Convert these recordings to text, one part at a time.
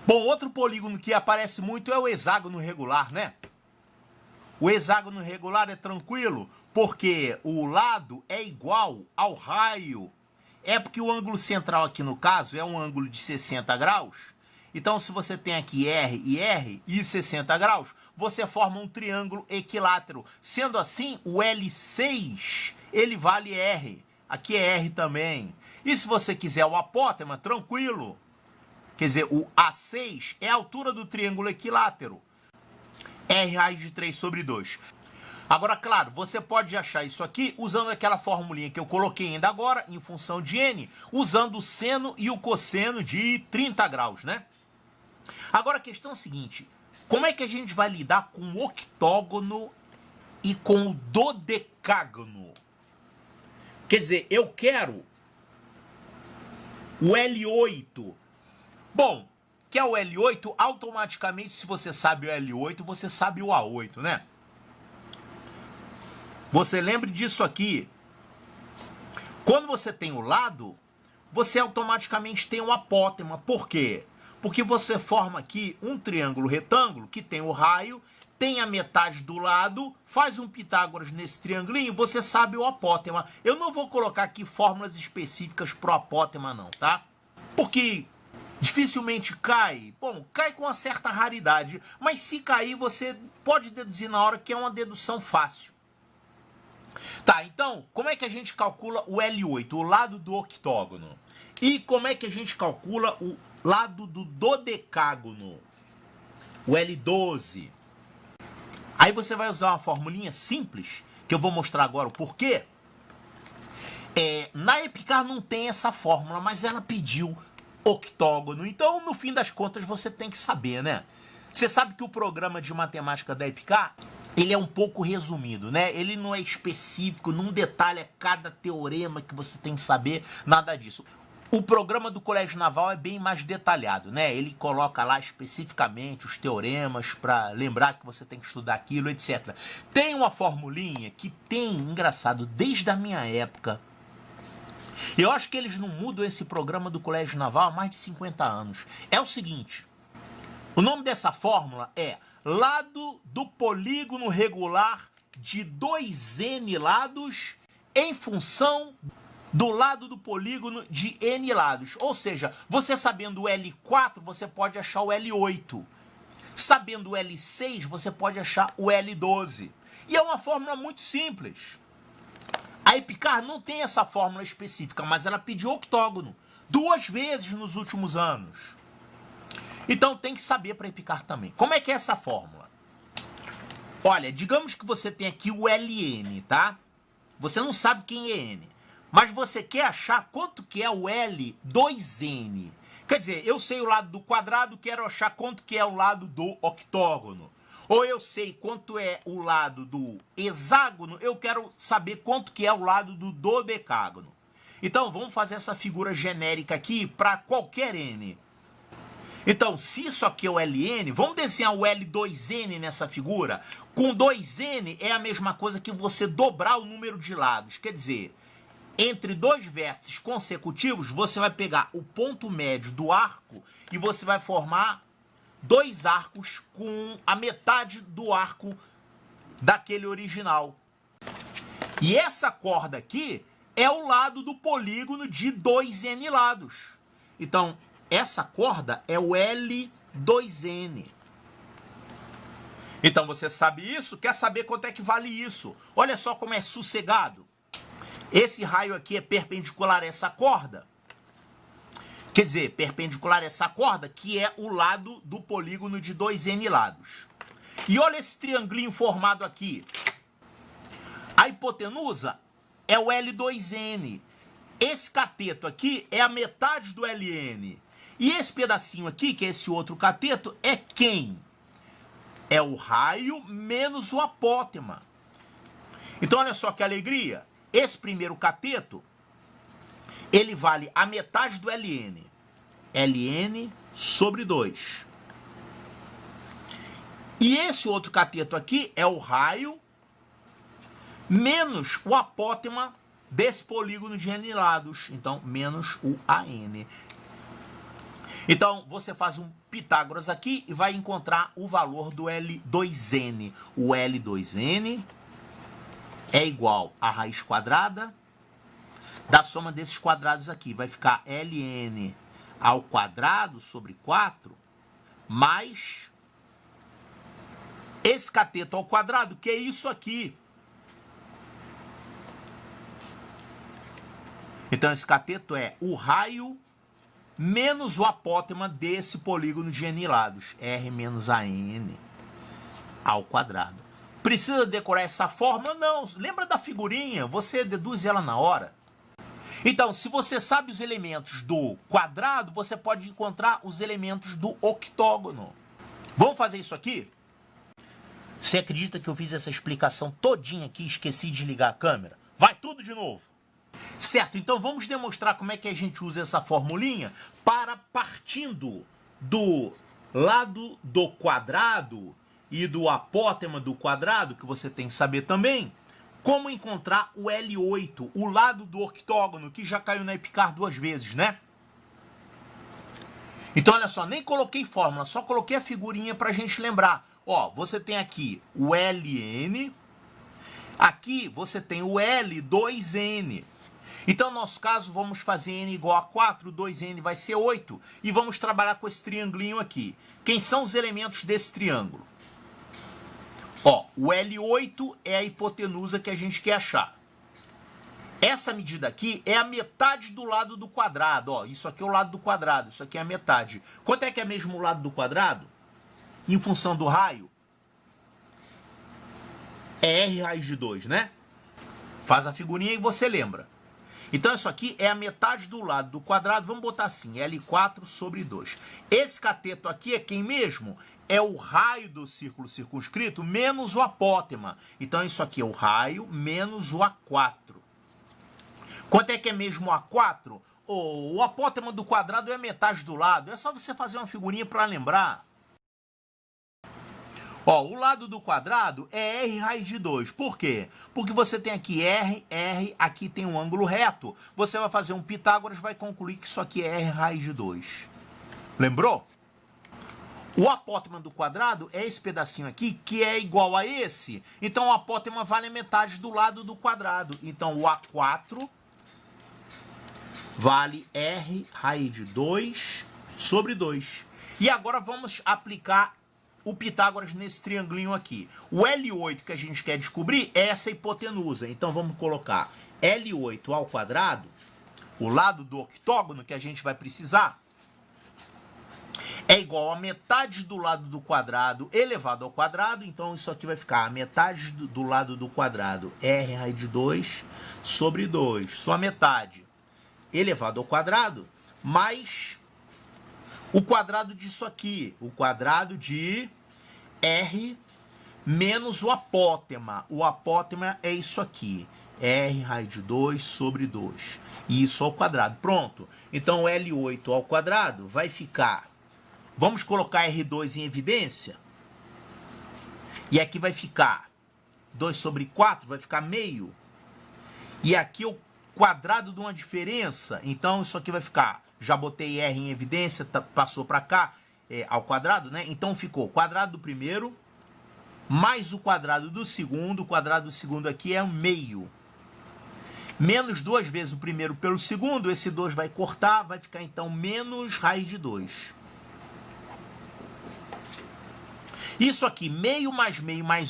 Bom, outro polígono que aparece muito é o hexágono regular, né? O hexágono regular é tranquilo porque o lado é igual ao raio. É porque o ângulo central aqui no caso é um ângulo de 60 graus. Então, se você tem aqui R e 60 graus, você forma um triângulo equilátero. Sendo assim, o L6, ele vale R. Aqui é R também. E se você quiser o apótema, tranquilo. Quer dizer, o A6 é a altura do triângulo equilátero. R raiz de 3 sobre 2. Agora, claro, você pode achar isso aqui usando aquela formulinha que eu coloquei ainda agora, em função de N, usando o seno e o cosseno de 30 graus, né? Agora a questão é a seguinte, como é que a gente vai lidar com o octógono e com o dodecágono? Quer dizer, eu quero o L8. Bom, que é o L8, automaticamente, se você sabe o L8, você sabe o A8, né? Você lembre disso aqui. Quando você tem o lado, você automaticamente tem o apótema. Por quê? Porque você forma aqui um triângulo retângulo que tem o raio, tem a metade do lado, faz um Pitágoras nesse triangulinho, você sabe o apótema. Eu não vou colocar aqui fórmulas específicas pro apótema não, tá? Porque dificilmente cai. Bom, cai com uma certa raridade, mas se cair você pode deduzir na hora que é uma dedução fácil. Tá, então, como é que a gente calcula o L8, o lado do octógono? E como é que a gente calcula o lado do dodecágono, o L12? Aí você vai usar uma formulinha simples, que eu vou mostrar agora o porquê. Na Epicar não tem essa fórmula, mas ela pediu octógono. Então, no fim das contas, você tem que saber, né? Você sabe que o programa de matemática da Epicar, ele é um pouco resumido, né? Ele não é específico, não detalha cada teorema que você tem que saber, nada disso. O programa do Colégio Naval é bem mais detalhado, né? Ele coloca lá especificamente os teoremas para lembrar que você tem que estudar aquilo, etc. Tem uma formulinha que tem, engraçado, desde a minha época. Eu acho que eles não mudam esse programa do Colégio Naval há mais de 50 anos. É o seguinte, o nome dessa fórmula é lado do polígono regular de 2n lados em função do lado do polígono de n lados. Ou seja, você sabendo o L4, você pode achar o L8. Sabendo o L6, você pode achar o L12. E é uma fórmula muito simples. A Epicar não tem essa fórmula específica, mas ela pediu octógono 2 vezes nos últimos anos. Então tem que saber para Epicar também. Como é que é essa fórmula? Olha, digamos que você tem aqui o Ln, tá? Você não sabe quem é N. Mas você quer achar quanto que é o L2N. Quer dizer, eu sei o lado do quadrado, quero achar quanto que é o lado do octógono. Ou eu sei quanto é o lado do hexágono, eu quero saber quanto que é o lado do dodecágono. Então, vamos fazer essa figura genérica aqui para qualquer N. Então, se isso aqui é o Ln, vamos desenhar o L2N nessa figura. Com 2N é a mesma coisa que você dobrar o número de lados. Quer dizer, entre 2 vértices consecutivos, você vai pegar o ponto médio do arco e você vai formar 2 arcos com a metade do arco daquele original. E essa corda aqui é o lado do polígono de 2n lados. Então, essa corda é o L2N. Então, você sabe isso? Quer saber quanto é que vale isso? Olha só como é sossegado. Esse raio aqui é perpendicular a essa corda. Quer dizer, perpendicular a essa corda, que é o lado do polígono de 2n lados. E olha esse triangulinho formado aqui. A hipotenusa é o L2N. Esse cateto aqui é a metade do Ln. E esse pedacinho aqui, que é esse outro cateto, é quem? É o raio menos o apótema. Então, olha só que alegria. Esse primeiro cateto, ele vale a metade do Ln. Ln sobre 2. E esse outro cateto aqui é o raio menos o apótema desse polígono de n lados. Então, menos o AN. Então, você faz um Pitágoras aqui e vai encontrar o valor do L2N. O L2N é igual a raiz quadrada da soma desses quadrados aqui. Vai ficar Ln ao quadrado sobre 4 mais esse cateto ao quadrado, que é isso aqui. Então, esse cateto é o raio menos o apótema desse polígono de n lados. R menos AN ao quadrado. Precisa decorar essa fórmula? Não. Lembra da figurinha? Você deduz ela na hora. Então, se você sabe os elementos do quadrado, você pode encontrar os elementos do octógono. Vamos fazer isso aqui? Você acredita que eu fiz essa explicação todinha aqui e esqueci de ligar a câmera? Vai tudo de novo. Certo, então vamos demonstrar como é que a gente usa essa formulinha para, partindo do lado do quadrado e do apótema do quadrado, que você tem que saber também, como encontrar o L8, o lado do octógono, que já caiu na EPICAR 2 vezes, né? Então, olha só, nem coloquei fórmula, só coloquei a figurinha para a gente lembrar. Ó, você tem aqui o Ln, aqui você tem o L2N. Então, no nosso caso, vamos fazer n igual a 4, 2n vai ser 8, e vamos trabalhar com esse triangulinho aqui. Quem são os elementos desse triângulo? Ó, o L8 é a hipotenusa que a gente quer achar. Essa medida aqui é a metade do lado do quadrado. Ó, isso aqui é o lado do quadrado, isso aqui é a metade. Quanto é que é mesmo o lado do quadrado? Em função do raio? É R raiz de 2, né? Faz a figurinha e você lembra. Então, isso aqui é a metade do lado do quadrado. Vamos botar assim, L4 sobre 2. Esse cateto aqui é quem mesmo? É o raio do círculo circunscrito menos o apótema. Então, isso aqui é o raio menos o A4. Quanto é que é mesmo o A4? O apótema do quadrado é a metade do lado. É só você fazer uma figurinha para lembrar. Ó, o lado do quadrado é R raiz de 2. Por quê? Porque você tem aqui R, aqui tem um ângulo reto. Você vai fazer um Pitágoras e vai concluir que isso aqui é R raiz de 2. Lembrou? O apótema do quadrado é esse pedacinho aqui, que é igual a esse. Então, o apótema vale a metade do lado do quadrado. Então, o A4 vale R raiz de 2 sobre 2. E agora vamos aplicar o Pitágoras nesse triangulinho aqui. O L8 que a gente quer descobrir é essa hipotenusa. Então vamos colocar L8 ao quadrado, o lado do octógono que a gente vai precisar, é igual a metade do lado do quadrado elevado ao quadrado. Então isso aqui vai ficar a metade do lado do quadrado, R raiz de 2 sobre 2. Só a metade elevado ao quadrado, mais o quadrado disso aqui, o quadrado de R menos o apótema. O apótema é isso aqui, R raiz de 2 sobre 2. E isso ao quadrado. Pronto. Então, L8 ao quadrado vai ficar... Vamos colocar R2 em evidência. E aqui vai ficar 2 sobre 4, vai ficar meio. E aqui o quadrado de uma diferença. Então, isso aqui vai ficar... Já botei R em evidência, passou para cá, ao quadrado, né? Então ficou quadrado do primeiro, mais o quadrado do segundo. O quadrado do segundo aqui é um meio. Menos 2 vezes o primeiro pelo segundo, esse 2 vai cortar, vai ficar então menos raiz de 2. Isso aqui, meio mais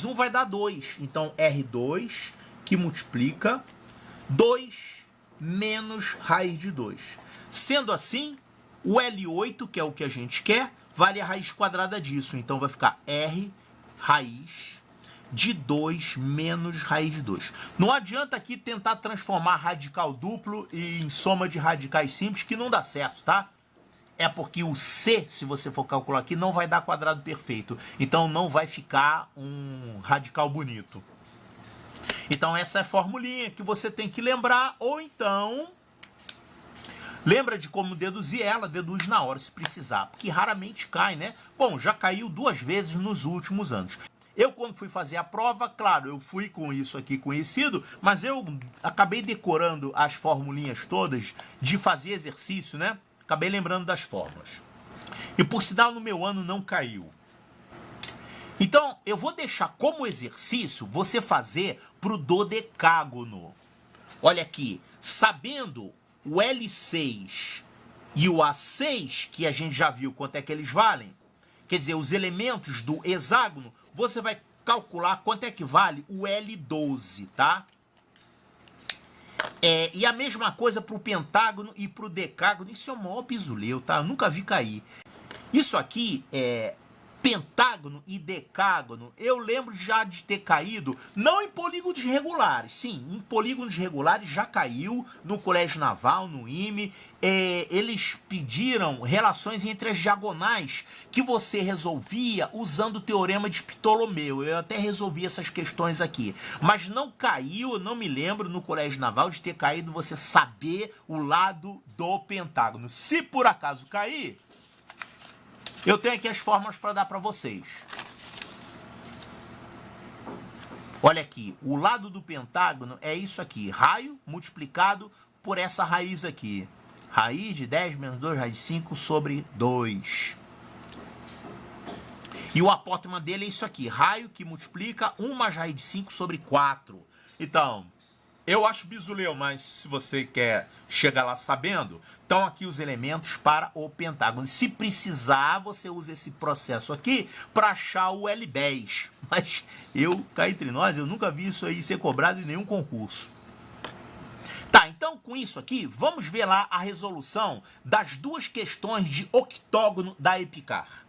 1 vai dar 2. Então, R2, que multiplica 2 menos raiz de 2. Sendo assim, o L8, que é o que a gente quer, vale a raiz quadrada disso. Então, vai ficar R raiz de 2 menos raiz de 2. Não adianta aqui tentar transformar radical duplo em soma de radicais simples, que não dá certo, tá? É porque o C, se você for calcular aqui, não vai dar quadrado perfeito. Então, não vai ficar um radical bonito. Então, essa é a formulinha que você tem que lembrar, ou então... Lembra de como deduzir ela, deduz na hora se precisar, porque raramente cai, né? Bom, já caiu 2 vezes nos últimos anos. Eu, quando fui fazer a prova, claro, eu fui com isso aqui conhecido, mas eu acabei decorando as formulinhas todas de fazer exercício, né? Acabei lembrando das fórmulas. E por sinal, no meu ano não caiu. Então, eu vou deixar como exercício você fazer para o dodecágono. Olha aqui, sabendo o L6 e o A6, que a gente já viu quanto é que eles valem, quer dizer, os elementos do hexágono, você vai calcular quanto é que vale o L12, tá? E a mesma coisa para o pentágono e para o decágono. Isso é o maior bisuleu, tá? Eu nunca vi cair. Isso aqui é pentágono e decágono. Eu lembro já de ter caído, não em polígonos regulares, sim, em polígonos regulares já caiu no Colégio Naval, no IME. Eles pediram relações entre as diagonais que você resolvia usando o teorema de Ptolomeu. Eu até resolvi essas questões aqui, mas não caiu, eu não me lembro no Colégio Naval de ter caído você saber o lado do pentágono. Se por acaso cair, eu tenho aqui as fórmulas para dar para vocês. Olha aqui, o lado do pentágono é isso aqui, raio multiplicado por essa raiz aqui. Raiz de 10 menos 2, raiz de 5 sobre 2. E o apótema dele é isso aqui, raio que multiplica 1 mais raiz de 5 sobre 4. Então, eu acho bisuleu, mas se você quer chegar lá sabendo, estão aqui os elementos para o pentágono. Se precisar, você usa esse processo aqui para achar o L10. Mas eu, cá entre nós, eu nunca vi isso aí ser cobrado em nenhum concurso. Tá, então com isso aqui, vamos ver lá a resolução das duas questões de octógono da EPICAR.